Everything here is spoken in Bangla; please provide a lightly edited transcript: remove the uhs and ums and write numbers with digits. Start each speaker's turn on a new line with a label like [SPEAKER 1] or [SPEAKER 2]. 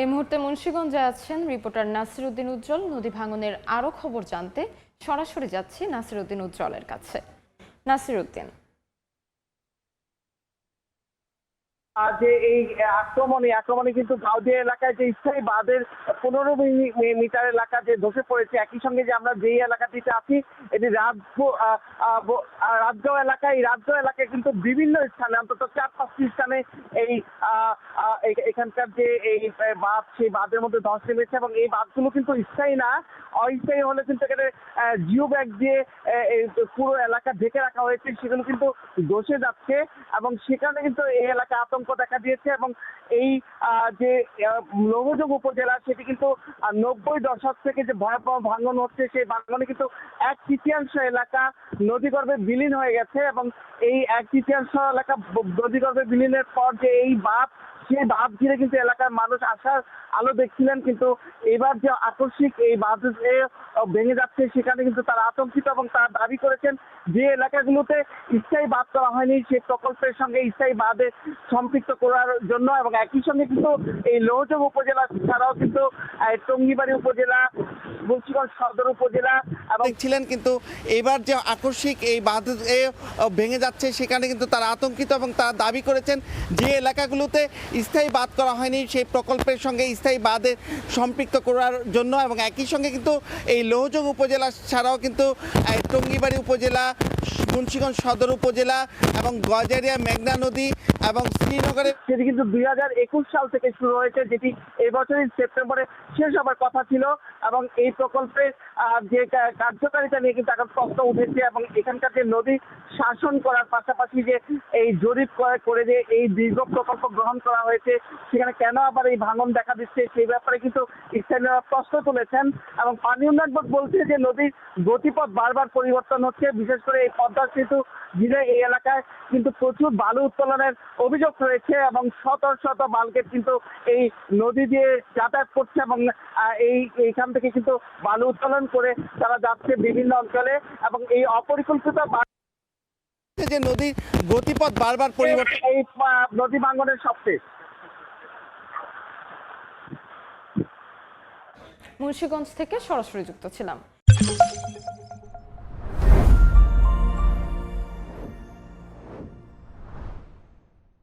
[SPEAKER 1] এই মুহূর্তে মুন্সিগঞ্জে আছেন রিপোর্টার নাসির উদ্দিন উজ্জ্বল। নদী ভাঙনের আরো খবর জানতে সরাসরি যাচ্ছি নাসির উদ্দিন উজ্জ্বলের কাছে। নাসির উদ্দিন,
[SPEAKER 2] যে এই আক্রমণে কিন্তু গাউদিয়া এলাকায় যে স্থায়ী বাঁধের 15 মিটার এলাকা যে ধসে পড়েছে। একই সঙ্গে যে আমরা যেই এলাকাটিতে আছি এটি রাজগাঁও এলাকায়। এই রাজগাঁও এলাকায় কিন্তু বিভিন্ন স্থানে অন্তত 4-5টি স্থানে এই এখানকার যে এই বাঁধ, সেই বাঁধের মধ্যে ধস নেমেছে এবং এই বাঁধগুলো কিন্তু স্থায়ী না, অস্থায়ী হলে কিন্তু এখানে জিও ব্যাগ দিয়ে এই পুরো এলাকা ঢেকে রাখা হয়েছে, সেগুলো কিন্তু ধসে যাচ্ছে এবং সেখানে কিন্তু এই এলাকায় আতঙ্ক দেখা দিয়েছে। এবং এই যে লৌহজং উপজেলা, সেটি কিন্তু 90 দশক থেকে যে ভয়াবহ ভাঙন হচ্ছে, সেই ভাঙনে কিন্তু 1/3 এলাকা নদীগর্ভে বিলীন হয়ে গেছে এবং এই 1/3 এলাকা নদীগর্ভে বিলীনের পর যে এই বাঁধ, সেই বাঁধ ঘিরে কিন্তু এলাকার মানুষ আশার আলো দেখছিলেন, কিন্তু এবার যে আকস্মিক এই বাঁধ ভেঙে যাচ্ছে সেখানে কিন্তু তারা আতঙ্কিত এবং তারা দাবি করেছেন যে এলাকাগুলোতে স্থায়ী বাঁধ করা হয়নি সেই প্রকল্পের সঙ্গে স্থায়ী বাঁধে সম্পৃক্ত করার জন্য। এবং একই সঙ্গে কিন্তু এই লৌহজং উপজেলা ছাড়াও কিন্তু টঙ্গিবাড়ি উপজেলা, মুন্সিগঞ্জ সদর উপজেলা এবং
[SPEAKER 3] দেখছিলেন, কিন্তু এবার যে আকস্মিক এই বাঁধ ভেঙে যাচ্ছে সেখানে কিন্তু তারা আতঙ্কিত এবং তারা দাবি করেছেন যে এলাকাগুলোতে স্থায়ী বাঁধ করা হয়নি সেই প্রকল্পের সঙ্গে স্থায়ী বাঁধে সম্পৃক্ত করার জন্য। এবং একই সঙ্গে কিন্তু এই লৌহজং উপজেলা ছাড়াও কিন্তু টঙ্গিবাড়ি উপজেলা, মুন্সিগঞ্জ সদর উপজেলা এবং গজারিয়া মেঘনা নদী এবং শ্রীনগরের
[SPEAKER 2] সেটি কিন্তু 2021 সাল থেকে শুরু হয়েছে, যেটি এই বছরের সেপ্টেম্বরে শেষ হবার কথা ছিল। এবং এই প্রকল্পের যে কার্যকারিতা নিয়ে কিন্তু এখন প্রশ্ন উঠেছে এবং এখানকার যে নদী শাসন করার পাশাপাশি যে এই জরিপ করে যে এই দীর্ঘ প্রকল্প গ্রহণ করা হয়েছে, সেখানে কেন আবার এই ভাঙন দেখা দিচ্ছে সেই ব্যাপারে কিন্তু স্থানীয়রা প্রশ্ন তুলেছেন। এবং পানি উন্নয়ন বোর্ড বলছে যে নদীর গতিপথ বারবার পরিবর্তন হচ্ছে, বিশেষ করে এই পদ্মা সেতু ঘিরে এই এলাকায় কিন্তু প্রচুর বালু উত্তোলনের অভিযোগ রয়েছে এবং শত শত বালকেট কিন্তু এই নদী দিয়ে যাতায়াত করছে এবং এইখান থেকে কিন্তু বালু উত্তোলন করে তারা যাচ্ছে বিভিন্ন অঞ্চলে। এবং এই অপরিকল্পিত
[SPEAKER 3] যে নদীর গতিপথ বারবার পরিবর্তন,
[SPEAKER 2] এই নদী ভাঙনের সবচেয়ে
[SPEAKER 1] মুন্সিগঞ্জ থেকে সরাসরি যুক্ত ছিলাম।